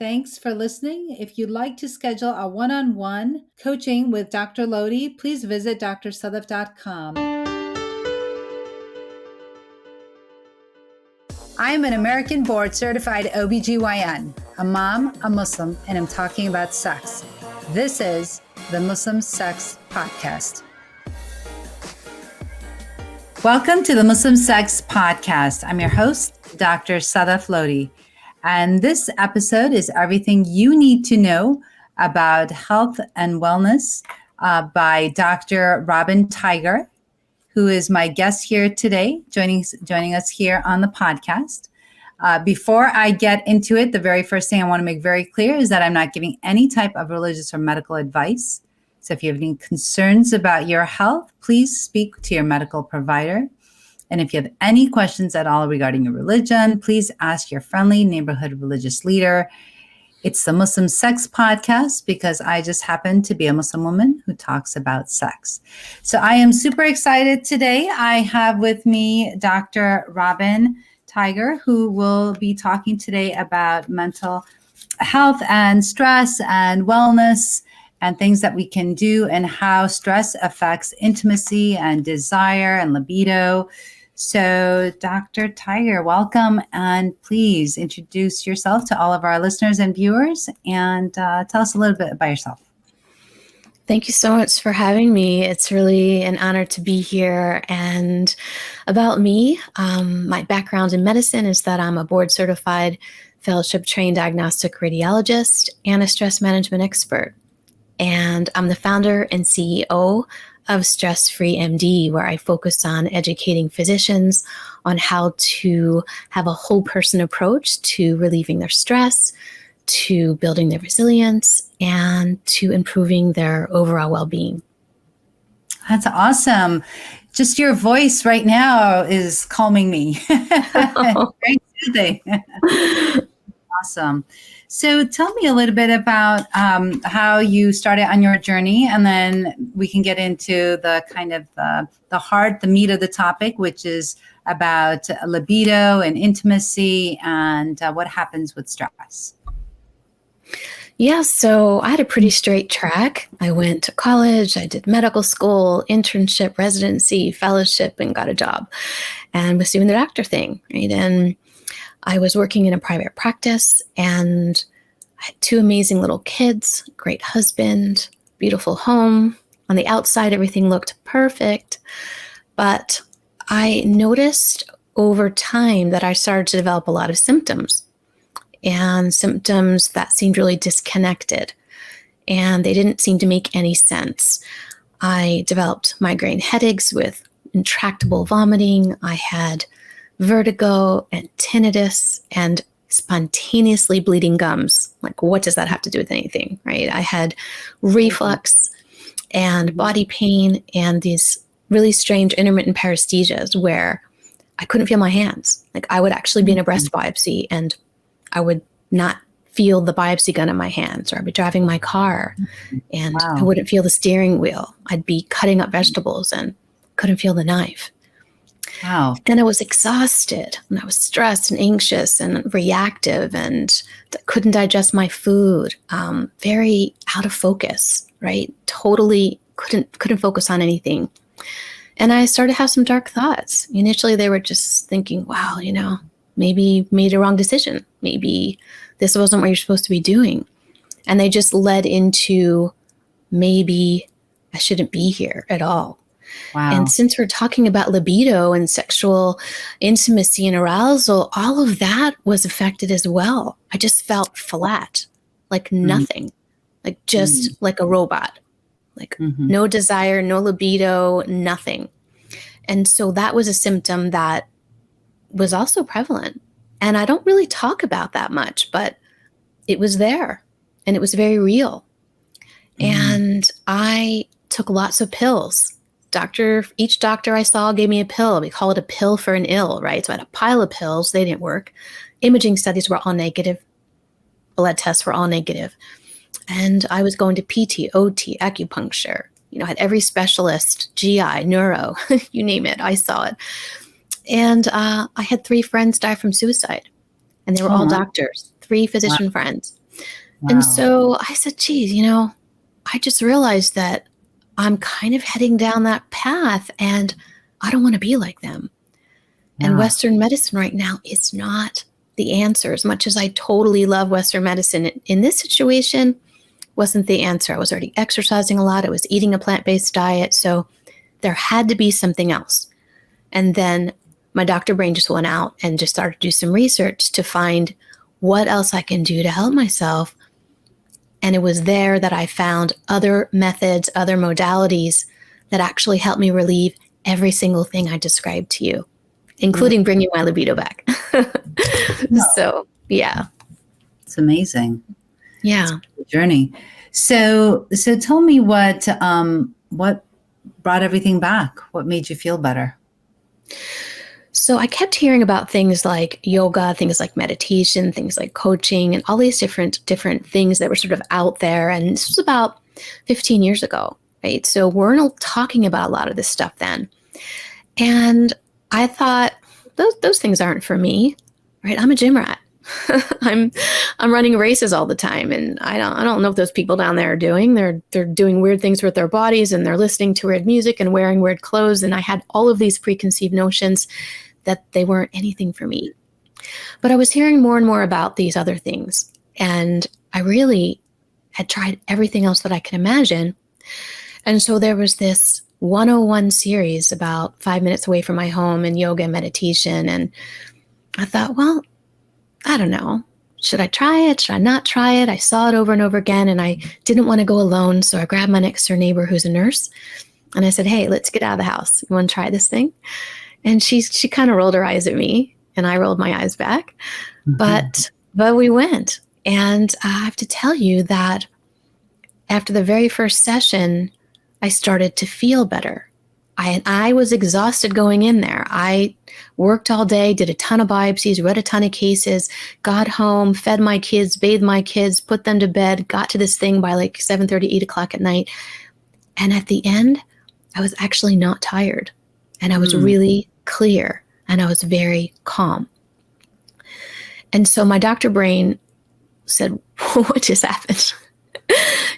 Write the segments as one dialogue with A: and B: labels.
A: Thanks for listening. If you'd like to schedule a one-on-one coaching with Dr. Lodhi, please visit drsadaf.com. I am an American board certified OBGYN, a mom, a Muslim, and I'm talking about sex. This is the Muslim Sex Podcast. Welcome to the Muslim Sex Podcast. I'm your host, Dr. Sadaf Lodhi. And this episode is everything you need to know about health and wellness by Dr. Robyn Tiger, who is my guest here today, joining us here on the podcast. Before I get into it, the very first thing I want to make very clear is that I'm not giving any type of religious or medical advice. So if you have any concerns about your health, please speak to your medical provider. And if you have any questions at all regarding your religion, please ask your friendly neighborhood religious leader. It's the Muslim Sex Podcast because I just happen to be a Muslim woman who talks about sex. So I am super excited today. I have with me Dr. Robyn Tiger, who will be talking today about mental health and stress and wellness and things that we can do and how stress affects intimacy and desire and libido. So, Dr. Tiger, welcome, and please introduce yourself to all of our listeners and viewers and tell us a little bit about yourself.
B: Thank you so much for having me. It's really an honor to be here. And about me, my background in medicine is that I'm a board-certified, fellowship-trained diagnostic radiologist and a stress management expert. And I'm the founder and CEO of Stress Free MD, where I focus on educating physicians on how to have a whole person approach to relieving their stress, to building their resilience, and to improving their overall well-being.
A: That's awesome. Just your voice right now is calming me. Very soothing. Awesome. So tell me a little bit about how you started on your journey, and then we can get into the kind of the meat of the topic, which is about libido and intimacy and what happens with stress.
B: Yeah, so I had a pretty straight track. I went to college, I did medical school, internship, residency, fellowship, and got a job and was doing the doctor thing, right? And I was working in a private practice and I had two amazing little kids, great husband, beautiful home. On the outside, everything looked perfect. But I noticed over time that I started to develop a lot of symptoms, and symptoms that seemed really disconnected, and they didn't seem to make any sense. I developed migraine headaches with intractable vomiting. I had vertigo and tinnitus and spontaneously bleeding gums. Like, what does that have to do with anything, right? I had reflux and body pain and these really strange intermittent paresthesias where I couldn't feel my hands. Like, I would actually be in a breast biopsy and I would not feel the biopsy gun in my hands, or I'd be driving my car and I wouldn't feel the steering wheel. I'd be cutting up vegetables and couldn't feel the knife.
A: Wow.
B: And I was exhausted and I was stressed and anxious and reactive and couldn't digest my food, very out of focus, right? Totally couldn't focus on anything. And I started to have some dark thoughts. Initially, they were just thinking, wow, maybe you made a wrong decision. Maybe this wasn't what you're supposed to be doing. And they just led into maybe I shouldn't be here at all.
A: Wow.
B: And since we're talking about libido and sexual intimacy and arousal, all of that was affected as well. I just felt flat, like nothing, like just like a robot, like no desire, no libido, nothing. And so that was a symptom that was also prevalent. And I don't really talk about that much, but it was there and it was very real. And I took lots of pills. Each doctor I saw gave me a pill. We call it a pill for an ill, right? So I had a pile of pills. They didn't work. Imaging studies were all negative. Blood tests were all negative. And I was going to PT, OT, acupuncture, had every specialist, GI, neuro, you name it. I saw it. And I had 3 friends die from suicide. And they were all doctors, 3 physician friends. And
A: Wow.
B: so I said, geez, I just realized that I'm kind of heading down that path and I don't want to be like them. And
A: Yeah.
B: Western medicine right now is not the answer. As much as I totally love Western medicine, in this situation, wasn't the answer. I was already exercising a lot. I was eating a plant-based diet. So there had to be something else. And then my doctor brain just went out and just started to do some research to find what else I can do to help myself. And it was there that I found other methods, other modalities that actually helped me relieve every single thing I described to you, including bringing my libido back. So, yeah.
A: It's amazing.
B: Yeah.
A: It's a journey. So tell me what brought everything back? What made you feel better?
B: So I kept hearing about things like yoga, things like meditation, things like coaching, and all these different things that were sort of out there. And this was about 15 years ago, right? So we're not talking about a lot of this stuff then. And I thought, those things aren't for me, right? I'm a gym rat. I'm running races all the time, and I don't know what those people down there are doing. They're doing weird things with their bodies, and they're listening to weird music and wearing weird clothes. And I had all of these preconceived notions that they weren't anything for me. But I was hearing more and more about these other things, and I really had tried everything else that I could imagine. And so there was this 101 series about 5 minutes away from my home in yoga and meditation. And I thought, well, I don't know. Should I try it? Should I not try it? I saw it over and over again, and I didn't want to go alone. So I grabbed my next door neighbor who's a nurse, and I said, hey, let's get out of the house. You want to try this thing? And she kind of rolled her eyes at me, and I rolled my eyes back. But we went. And I have to tell you that after the very first session, I started to feel better. I was exhausted going in there. I worked all day, did a ton of biopsies, read a ton of cases, got home, fed my kids, bathed my kids, put them to bed, got to this thing by like 7:30, 8 o'clock at night. And at the end, I was actually not tired. And I was really clear, and I was very calm. And so my doctor brain said, what just happened?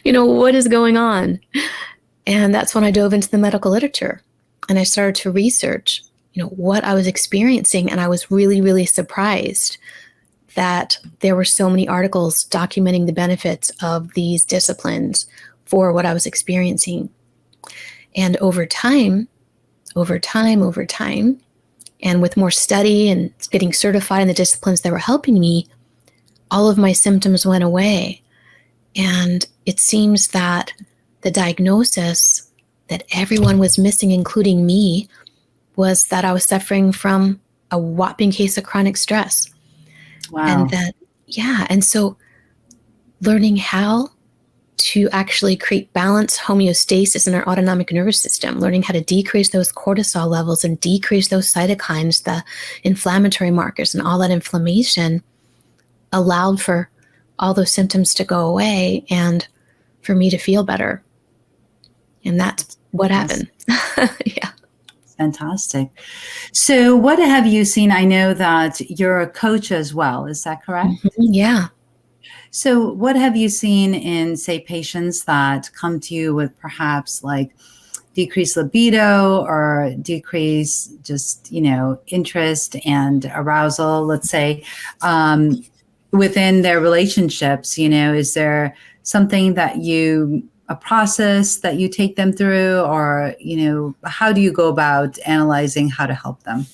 B: What is going on? And that's when I dove into the medical literature, and I started to research, what I was experiencing. And I was really, really surprised that there were so many articles documenting the benefits of these disciplines for what I was experiencing. And over time, and with more study and getting certified in the disciplines that were helping me, all of my symptoms went away. And it seems that the diagnosis that everyone was missing, including me, was that I was suffering from a whopping case of chronic stress.
A: Wow.
B: And so learning how to actually create balance, homeostasis in our autonomic nervous system, learning how to decrease those cortisol levels and decrease those cytokines, the inflammatory markers, and all that inflammation allowed for all those symptoms to go away and for me to feel better. And that's what happened. Yeah.
A: Fantastic. So what have you seen? I know that you're a coach as well. Is that correct?
B: Mm-hmm. Yeah.
A: So what have you seen in, say, patients that come to you with perhaps like decreased libido or decrease just, interest and arousal, let's say, within their relationships? Is there something that a process that you take them through, or, how do you go about analyzing how to help them?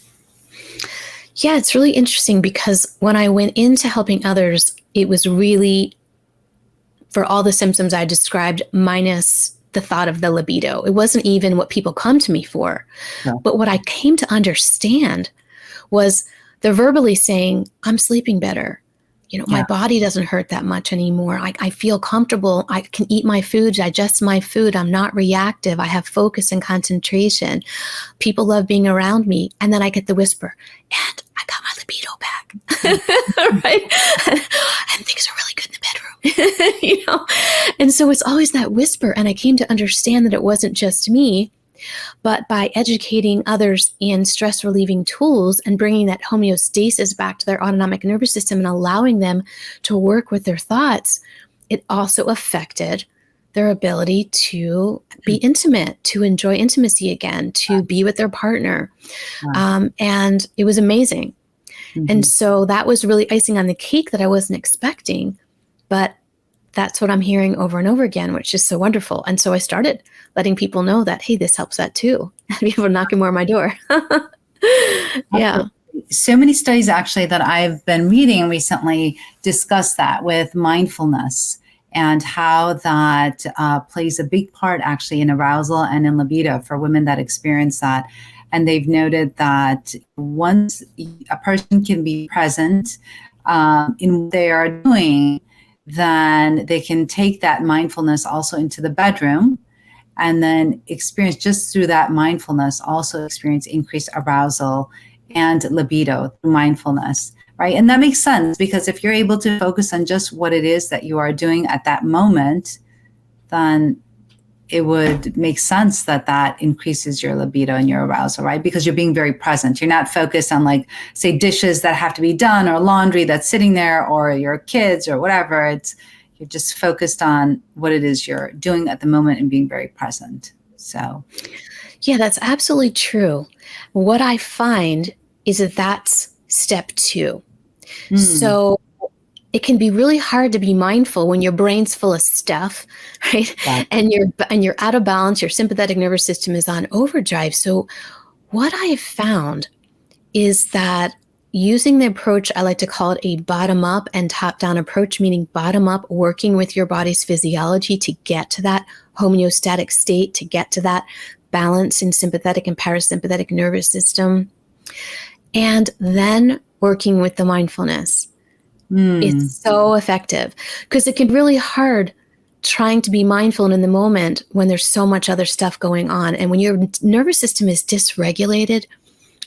B: Yeah, it's really interesting because when I went into helping others, it was really for all the symptoms I described minus the thought of the libido. It wasn't even what people come to me for.
A: No.
B: But what I came to understand was they're verbally saying, I'm sleeping better. My body doesn't hurt that much anymore. I feel comfortable. I can eat my food, digest my food. I'm not reactive. I have focus and concentration. People love being around me. And then I get the whisper, and I got my libido back. Right? And things are really good in the bedroom. And so it's always that whisper. And I came to understand that it wasn't just me. But by educating others in stress relieving tools and bringing that homeostasis back to their autonomic nervous system and allowing them to work with their thoughts, it also affected their ability to be intimate, to enjoy intimacy again, to be with their partner. And it was amazing. And so that was really icing on the cake that I wasn't expecting. But that's what I'm hearing over and over again, which is so wonderful. And so I started letting people know that, hey, this helps that too. And people are knocking more on my door. Yeah.
A: So many studies actually that I've been reading recently discuss that with mindfulness and how that plays a big part actually in arousal and in libido for women that experience that. And they've noted that once a person can be present in what they are doing, then they can take that mindfulness also into the bedroom and then experience just through that mindfulness, also experience increased arousal and libido through mindfulness, right? And that makes sense because if you're able to focus on just what it is that you are doing at that moment, then it would make sense that that increases your libido and your arousal, right? Because you're being very present. You're not focused on like, say, dishes that have to be done or laundry that's sitting there or your kids or whatever. You're just focused on what it is you're doing at the moment and being very present. So,
B: yeah, that's absolutely true. What I find is that that's step 2. So it can be really hard to be mindful when your brain's full of stuff, right? Yeah. And you're out of balance. Your sympathetic nervous system is on overdrive. So what I have found is that using the approach, I like to call it a bottom-up and top-down approach, meaning bottom-up, working with your body's physiology to get to that homeostatic state, to get to that balance in sympathetic and parasympathetic nervous system, and then working with the mindfulness. It's so effective because it can be really hard trying to be mindful and in the moment when there's so much other stuff going on. And when your nervous system is dysregulated,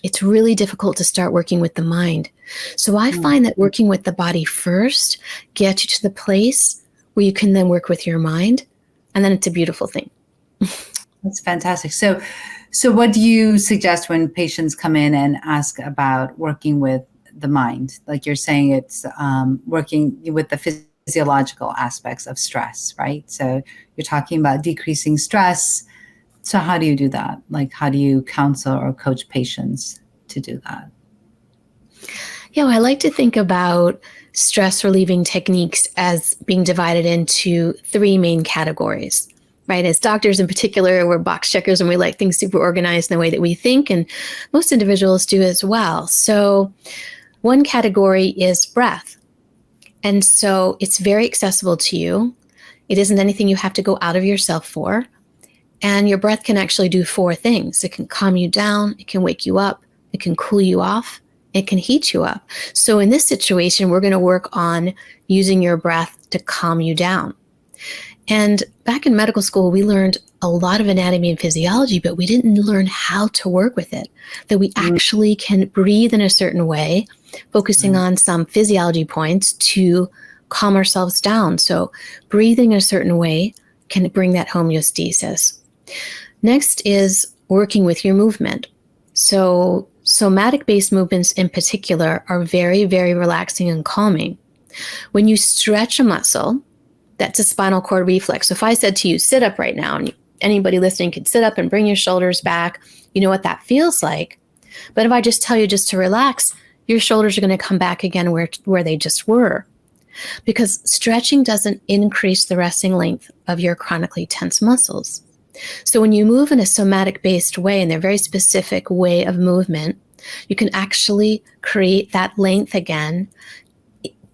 B: it's really difficult to start working with the mind. So I find that working with the body first gets you to the place where you can then work with your mind. And then it's a beautiful thing.
A: That's fantastic. So what do you suggest when patients come in and ask about working with the mind? Like you're saying, it's working with the physiological aspects of stress, right? So you're talking about decreasing stress. So how do you do that? Like, how do you counsel or coach patients to do that?
B: Yeah, well, I like to think about stress relieving techniques as being divided into 3 main categories, right? As doctors in particular, we're box checkers and we like things super organized in the way that we think, and most individuals do as well. So one category is breath. And so it's very accessible to you. It isn't anything you have to go out of yourself for. And your breath can actually do 4 things. It can calm you down, it can wake you up, it can cool you off, it can heat you up. So in this situation, we're going to work on using your breath to calm you down. And back in medical school, we learned a lot of anatomy and physiology, but we didn't learn how to work with it, that we actually can breathe in a certain way, focusing on some physiology points to calm ourselves down. So breathing in a certain way can bring that homeostasis. Next is working with your movement. So somatic-based movements in particular are very, very relaxing and calming. When you stretch a muscle, that's a spinal cord reflex. So if I said to you, sit up right now, and anybody listening could sit up and bring your shoulders back, you know what that feels like. But if I just tell you just to relax, your shoulders are going to come back again where they just were. Because stretching doesn't increase the resting length of your chronically tense muscles. So when you move in a somatic-based way, and they're a very specific way of movement, you can actually create that length again,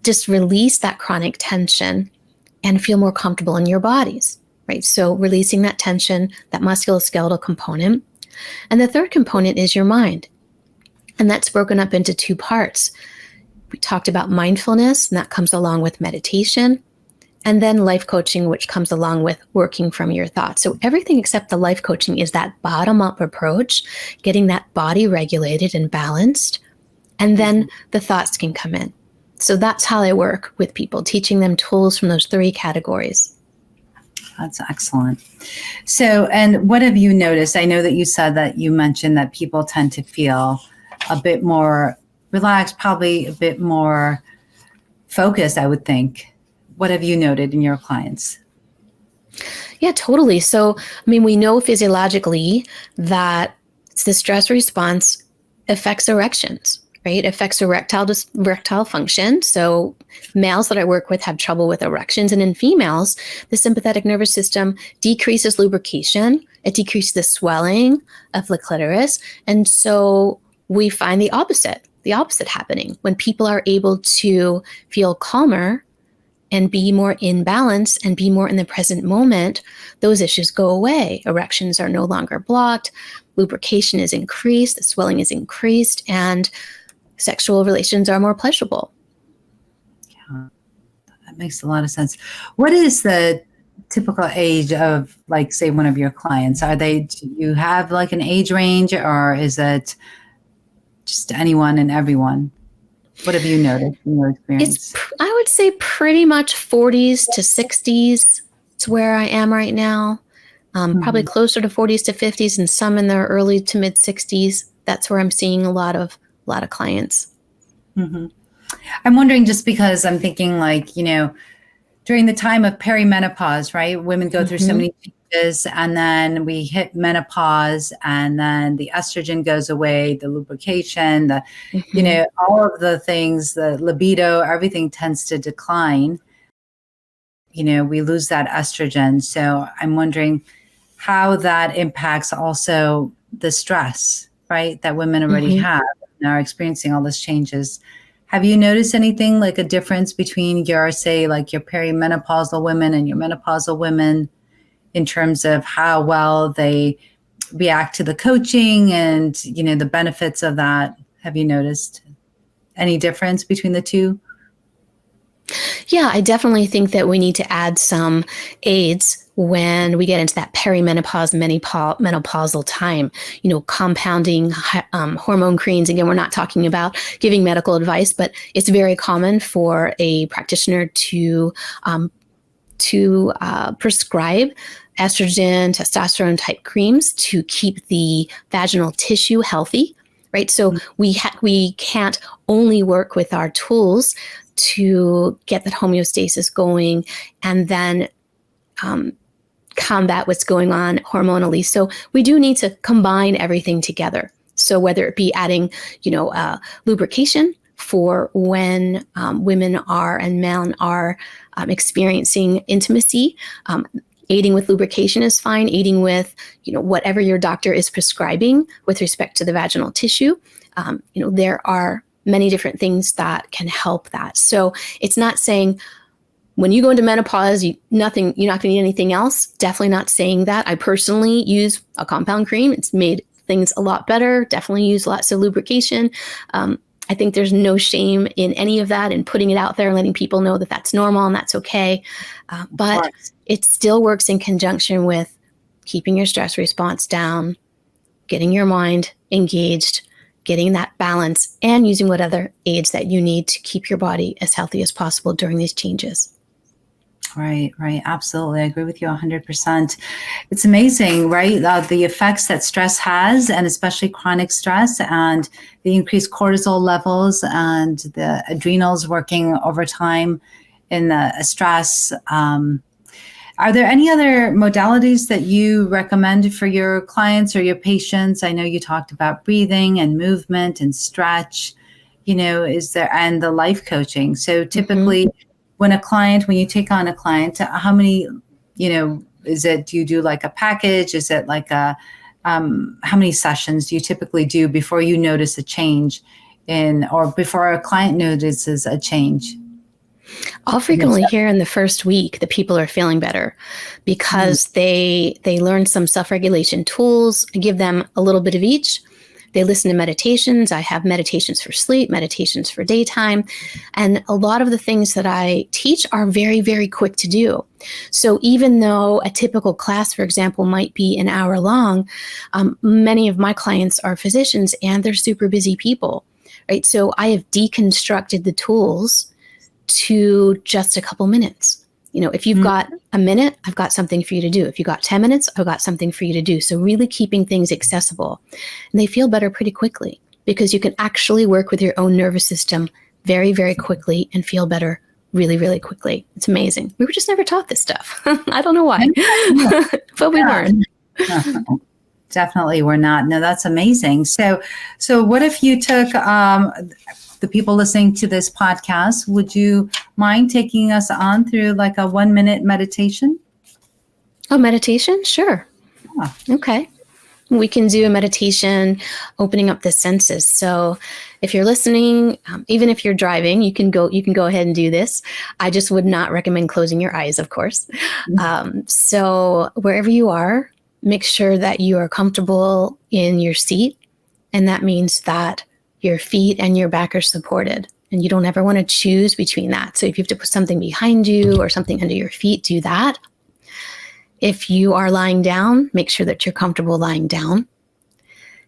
B: just release that chronic tension, and feel more comfortable in your bodies, right? So releasing that tension, that musculoskeletal component. And the third component is your mind. And that's broken up into 2 parts. We talked about mindfulness, and that comes along with meditation, and then life coaching, which comes along with working from your thoughts. So everything except the life coaching is that bottom-up approach, getting that body regulated and balanced, and then the thoughts can come in. So that's how I work with people, teaching them tools from those 3 categories.
A: That's excellent. So, and what have you noticed? I know that you said that you mentioned that people tend to feel a bit more relaxed, probably a bit more focused, I would think. What have you noted in your clients?
B: Yeah, totally. So, I mean, we know physiologically that the stress response affects erections, right? Affects erectile function. So, males that I work with have trouble with erections. And in females, the sympathetic nervous system decreases lubrication, it decreases the swelling of the clitoris. And so, we find the opposite happening when people are able to feel calmer and be more in balance and be more in the present moment. Those issues go away. Erections are no longer blocked, lubrication is increased, the swelling is increased, and sexual relations are more pleasurable.
A: Yeah, that makes a lot of sense. What is the typical age of, like, say, one of your clients? Do you have like an age range, or is it just anyone and everyone? What have you noticed in your experience?
B: I would say pretty much 40s to 60s. It's where I am right now. Probably closer to 40s to 50s, and some in their early to mid 60s. That's where I'm seeing a lot of clients.
A: Mm-hmm. I'm wondering, just because I'm thinking, like, during the time of perimenopause, right? Women go through so many changes, and then we hit menopause, and then the estrogen goes away, the lubrication, all of the things, the libido, everything tends to decline. We lose that estrogen. So I'm wondering how that impacts also the stress, right? That women already have and are experiencing all these changes. Have you noticed anything, like a difference between your, say, like your perimenopausal women and your menopausal women in terms of how well they react to the coaching and, the benefits of that? Have you noticed any difference between the two?
B: Yeah, I definitely think that we need to add some aids when we get into that perimenopause, menopausal time, compounding hormone creams. Again, we're not talking about giving medical advice, but it's very common for a practitioner to prescribe estrogen, testosterone type creams to keep the vaginal tissue healthy, right? So we can't only work with our tools to get that homeostasis going and then combat what's going on hormonally. So we do need to combine everything together. So whether it be adding, lubrication for when women are and men are experiencing intimacy, aiding with lubrication is fine. Aiding with, whatever your doctor is prescribing with respect to the vaginal tissue. There are many different things that can help that. So it's not saying when you go into menopause, you're not going to need anything else. Definitely not saying that. I personally use a compound cream. It's made things a lot better. Definitely use lots of lubrication. I think there's no shame in any of that and putting it out there and letting people know that that's normal and that's okay. But it still works in conjunction with keeping your stress response down, getting your mind engaged, getting that balance, and using what other aids that you need to keep your body as healthy as possible during these changes.
A: Right. Absolutely. I agree with you 100%. It's amazing, right? The effects that stress has, and especially chronic stress, and the increased cortisol levels and the adrenals working overtime in the stress. Are there any other modalities that you recommend for your clients or your patients? I know you talked about breathing and movement and stretch, is there, and the life coaching. So typically when you take on a client, how many, is it, do you do like a package? Is it like how many sessions do you typically do before you notice a change or before a client notices a change?
B: I'll frequently hear in the first week that people are feeling better because they learn some self-regulation tools. I give them a little bit of each. They listen to meditations. I have meditations for sleep, meditations for daytime. And a lot of the things that I teach are very, very quick to do. So even though a typical class, for example, might be an hour long, many of my clients are physicians and they're super busy people, right? So I have deconstructed the tools to just a couple minutes. If you've got a minute, I've got something for you to do. If you got 10 minutes, I've got something for you to do. So really keeping things accessible. And they feel better pretty quickly because you can actually work with your own nervous system very, very quickly and feel better really, really quickly. It's amazing. We were just never taught this stuff. I don't know why, but we learn.
A: Definitely we're not. No, that's amazing. So what if you took the people listening to this podcast, would you mind taking us on through like a 1-minute meditation?
B: Oh, meditation? Sure.
A: Yeah.
B: Okay. We can do a meditation opening up the senses. So if you're listening, even if you're driving, you can go ahead and do this. I just would not recommend closing your eyes, of course. So wherever you are, make sure that you are comfortable in your seat. And that means that your feet and your back are supported. And you don't ever want to choose between that. So if you have to put something behind you or something under your feet, do that. If you are lying down, make sure that you're comfortable lying down.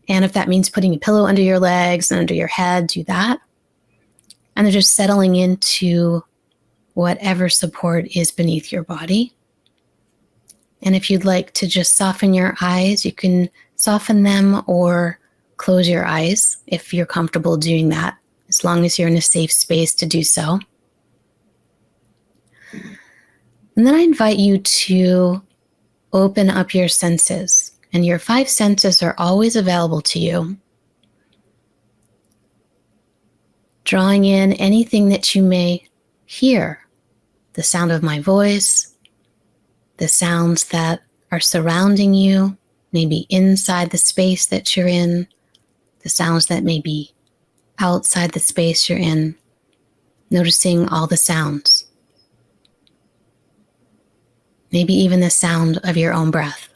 B: And if that means putting a pillow under your legs and under your head, do that. And then just settling into whatever support is beneath your body. And if you'd like to just soften your eyes, you can soften them or close your eyes if you're comfortable doing that, as long as you're in a safe space to do so. And then I invite you to open up your senses, and your 5 senses are always available to you. Drawing in anything that you may hear, the sound of my voice, the sounds that are surrounding you, maybe inside the space that you're in, the sounds that may be outside the space you're in, noticing all the sounds. Maybe even the sound of your own breath.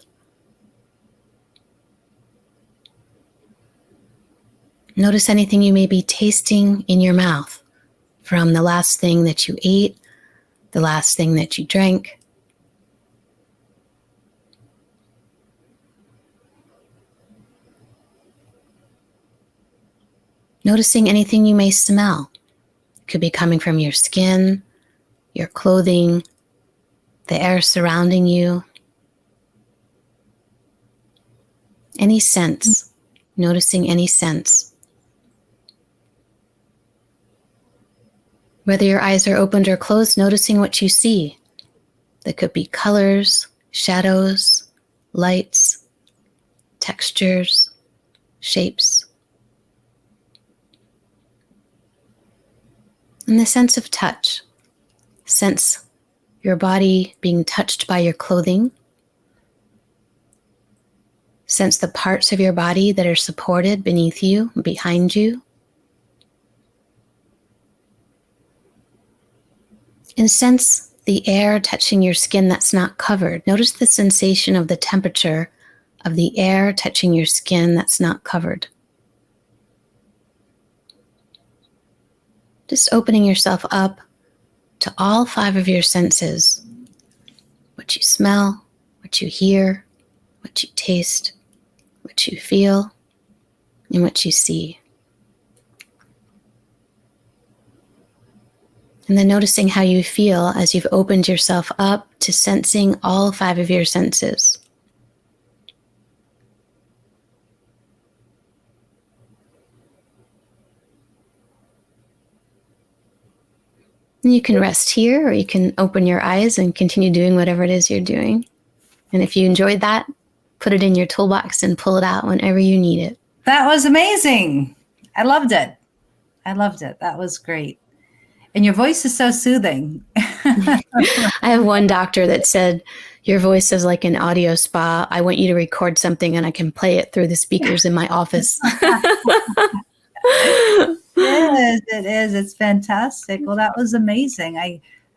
B: Notice anything you may be tasting in your mouth, from the last thing that you ate, the last thing that you drank. Noticing anything you may smell. It could be coming from your skin, your clothing, the air surrounding you. Any sense, noticing any sense. Whether your eyes are opened or closed, noticing what you see. There could be colors, shadows, lights, textures, shapes. And the sense of touch. Sense your body being touched by your clothing. Sense the parts of your body that are supported beneath you, behind you. And sense the air touching your skin that's not covered. Notice the sensation of the temperature of the air touching your skin that's not covered. Just opening yourself up to all 5 of your senses. What you smell, what you hear, what you taste, what you feel, and what you see. And then noticing how you feel as you've opened yourself up to sensing all 5 of your senses. And you can rest here, or you can open your eyes and continue doing whatever it is you're doing. And if you enjoyed that, put it in your toolbox and pull it out whenever you need it.
A: That was amazing. I loved it. That was great. And your voice is so soothing.
B: I have one doctor that said, your voice is like an audio spa. I want you to record something and I can play it through the speakers in my office.
A: It is. It's fantastic. Well, that was amazing.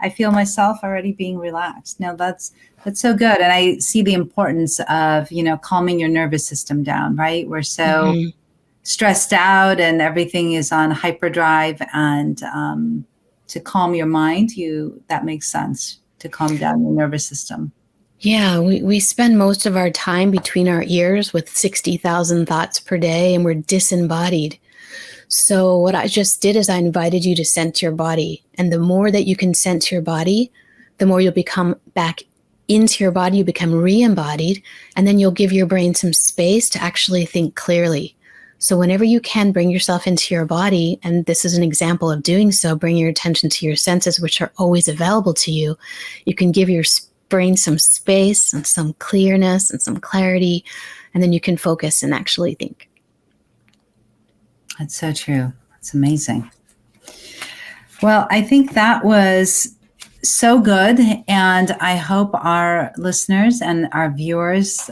A: I feel myself already being relaxed. Now that's so good. And I see the importance of, calming your nervous system down, right? We're so stressed out and everything is on hyperdrive, and to calm your mind, that makes sense, to calm down your nervous system.
B: Yeah, we spend most of our time between our ears with 60,000 thoughts per day, and we're disembodied. So what I just did is I invited you to sense your body. And the more that you can sense your body, the more you'll become back into your body, you become re-embodied, and then you'll give your brain some space to actually think clearly. So whenever you can bring yourself into your body, and this is an example of doing so, bring your attention to your senses, which are always available to you. You can give your brain some space and some clearness and some clarity, and then you can focus and actually think.
A: That's so true. That's amazing. Well, I think that was so good, and I hope our listeners and our viewers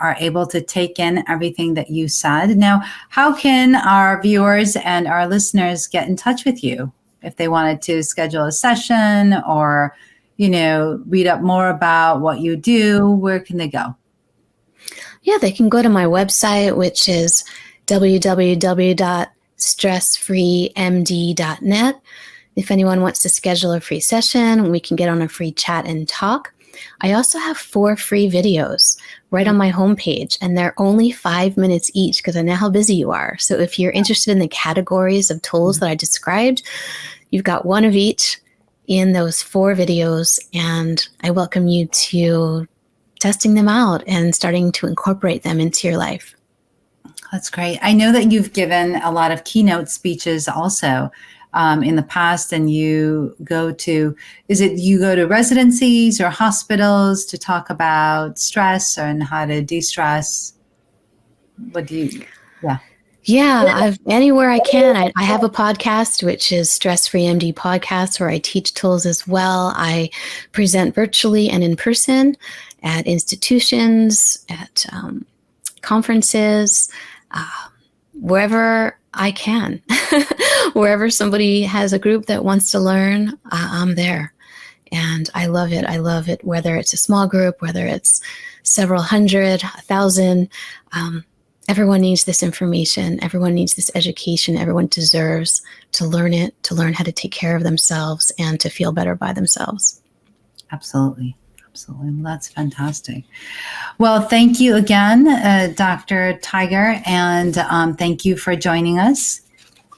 A: are able to take in everything that you said. Now, how can our viewers and our listeners get in touch with you if they wanted to schedule a session or, read up more about what you do? Where can they go?
B: Yeah, they can go to my website, which is www.stressfreemd.net. If anyone wants to schedule a free session, we can get on a free chat and talk. I also have 4 free videos right on my homepage, and they're only 5 minutes each because I know how busy you are. So if you're interested in the categories of tools that I described, you've got one of each in those 4 videos, and I welcome you to testing them out and starting to incorporate them into your life.
A: That's great. I know that you've given a lot of keynote speeches also in the past, and you go to residencies or hospitals to talk about stress and how to de-stress?
B: Yeah, anywhere I can. I have a podcast, which is Stress Free MD Podcast, where I teach tools as well. I present virtually and in person at institutions, at conferences, wherever I can. Wherever somebody has a group that wants to learn, I'm there. And I love it. I love it, whether it's a small group, whether it's several hundred, 1,000. Everyone needs this information. Everyone needs this education. Everyone deserves to learn it, to learn how to take care of themselves and to feel better by themselves.
A: Absolutely. Absolutely. Well, that's fantastic. Well, thank you again, Dr. Tiger, and thank you for joining us.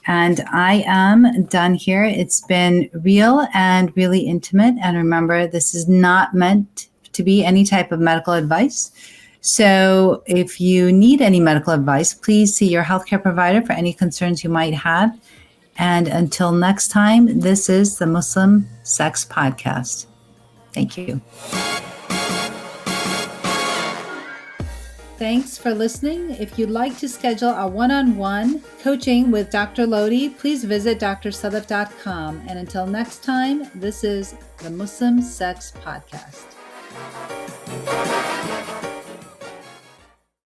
A: And I am done here. It's been real and really intimate. And remember, this is not meant to be any type of medical advice. So if you need any medical advice, please see your healthcare provider for any concerns you might have. And until next time, this is the Muslim Sex Podcast. Thank you. Thanks for listening. If you'd like to schedule a one-on-one coaching with Dr. Lodhi, please visit drsadaf.com. And until next time, this is the Muslim Sex Podcast.